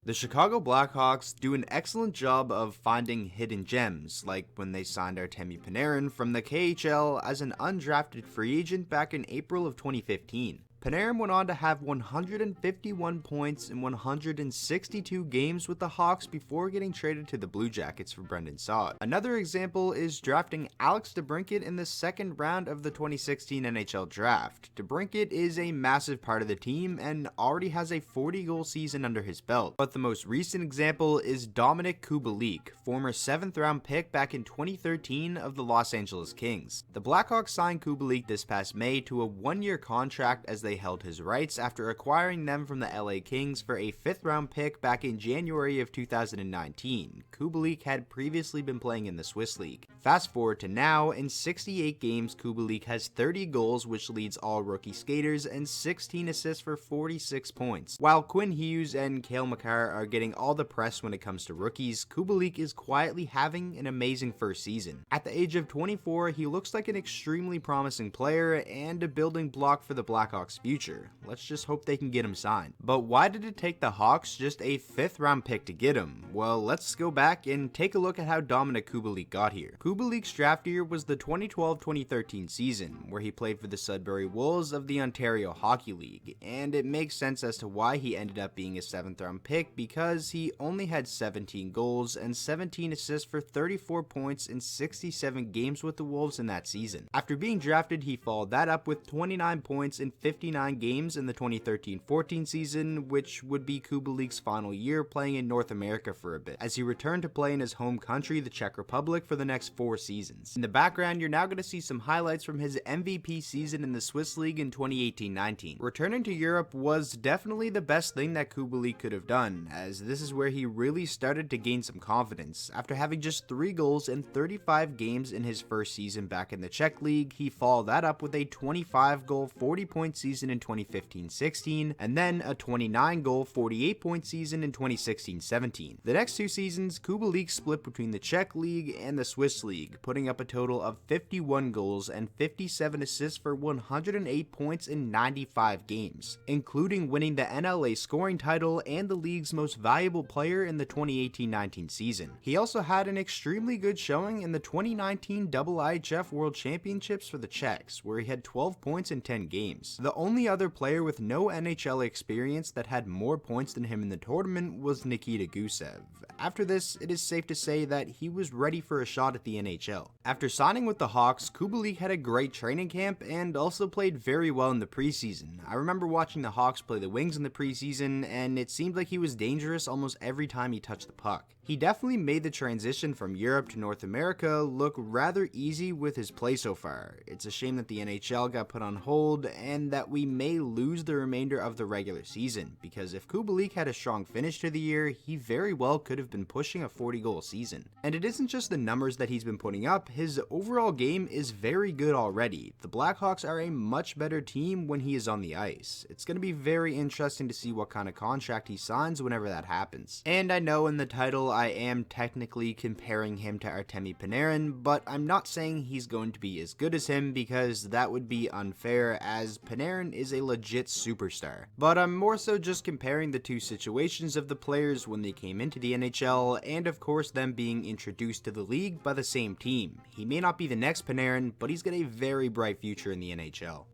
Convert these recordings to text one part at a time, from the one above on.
The Chicago Blackhawks do an excellent job of finding hidden gems, like when they signed Artemi Panarin from the KHL as an undrafted free agent back in April of 2015. Panarin went on to have 151 points in 162 games with the Hawks before getting traded to the Blue Jackets for Brendan Saad. Another example is drafting Alex DeBrincat in the second round of the 2016 NHL Draft. DeBrincat is a massive part of the team and already has a 40-goal season under his belt. But the most recent example is Dominik Kubalik, former 7th round pick back in 2013 of the Los Angeles Kings. The Blackhawks signed Kubalik this past May to a 1-year contract as they held his rights after acquiring them from the LA Kings for a 5th round pick back in January of 2019. Kubalik had previously been playing in the Swiss League. Fast forward to now, in 68 games, Kubalik has 30 goals, which leads all rookie skaters, and 16 assists for 46 points. While Quinn Hughes and Cale Makar are getting all the press when it comes to rookies, Kubalik is quietly having an amazing first season. At the age of 24, he looks like an extremely promising player and a building block for the Blackhawks future. Let's just hope they can get him signed. But why did it take the Hawks just a 5th round pick to get him? Well, let's go back and take a look at how Dominik Kubalik got here. Kubalik's draft year was the 2012-2013 season, where he played for the Sudbury Wolves of the Ontario Hockey League, and it makes sense as to why he ended up being a 7th round pick because he only had 17 goals and 17 assists for 34 points in 67 games with the Wolves in that season. After being drafted, he followed that up with 29 points in 59 games in the 2013-14 season, which would be Kubalik's final year playing in North America for a bit, as he returned to play in his home country, the Czech Republic, for the next 4 seasons. In the background, you're now going to see some highlights from his MVP season in the Swiss League in 2018-19. Returning to Europe was definitely the best thing that Kubalik could have done, as this is where he really started to gain some confidence. After having just 3 goals in 35 games in his first season back in the Czech League, he followed that up with a 25-goal, 40-point season in 2015-16, and then a 29-goal, 48-point season in 2016-17. The next 2 seasons, Kubalik split between the Czech League and the Swiss League, putting up a total of 51 goals and 57 assists for 108 points in 95 games, including winning the NLA scoring title and the league's most valuable player in the 2018-19 season. He also had an extremely good showing in the 2019 IIHF World Championships for the Czechs, where he had 12 points in 10 games. The only other player with no NHL experience that had more points than him in the tournament was Nikita Gusev. After this, it is safe to say that he was ready for a shot at the NHL. After signing with the Hawks, Kubalik had a great training camp and also played very well in the preseason. I remember watching the Hawks play the Wings in the preseason, and it seemed like he was dangerous almost every time he touched the puck. He definitely made the transition from Europe to North America look rather easy with his play so far. It's a shame that the NHL got put on hold and that we may lose the remainder of the regular season, because if Kubalik had a strong finish to the year, he very well could have been pushing a 40-goal season. And it isn't just the numbers that he's been putting up, his overall game is very good already. The Blackhawks are a much better team when he is on the ice. It's going to be very interesting to see what kind of contract he signs whenever that happens. And I know in the title I am technically comparing him to Artemi Panarin, but I'm not saying he's going to be as good as him because that would be unfair, as Panarin is a legit superstar. But I'm more so just comparing the two situations of the players when they came into the NHL, and of course them being introduced to the league by the same team. He may not be the next Panarin, but he's got a very bright future in the NHL.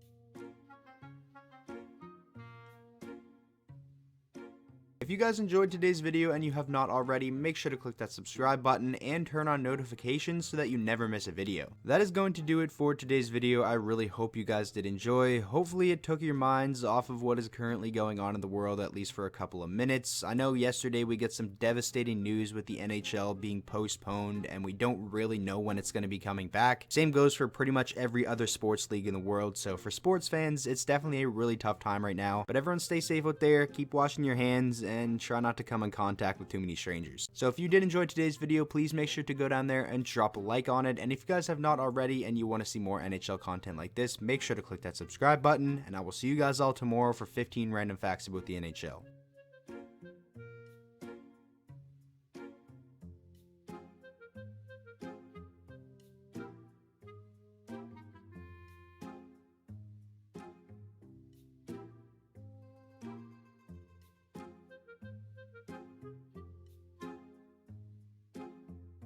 If you guys enjoyed today's video and you have not already, make sure to click that subscribe button and turn on notifications so that you never miss a video. That is going to do it for today's video. I really hope you guys did enjoy. Hopefully it took your minds off of what is currently going on in the world, at least for a couple of minutes. I know yesterday we get some devastating news with the NHL being postponed and we don't really know when it's going to be coming back. Same goes for pretty much every other sports league in the world, so for sports fans, it's definitely a really tough time right now. But everyone stay safe out there, keep washing your hands, and try not to come in contact with too many strangers. So if you did enjoy today's video, please make sure to go down there and drop a like on it. And if you guys have not already and you want to see more NHL content like this, make sure to click that subscribe button, and I will see you guys all tomorrow for 15 random facts about the NHL.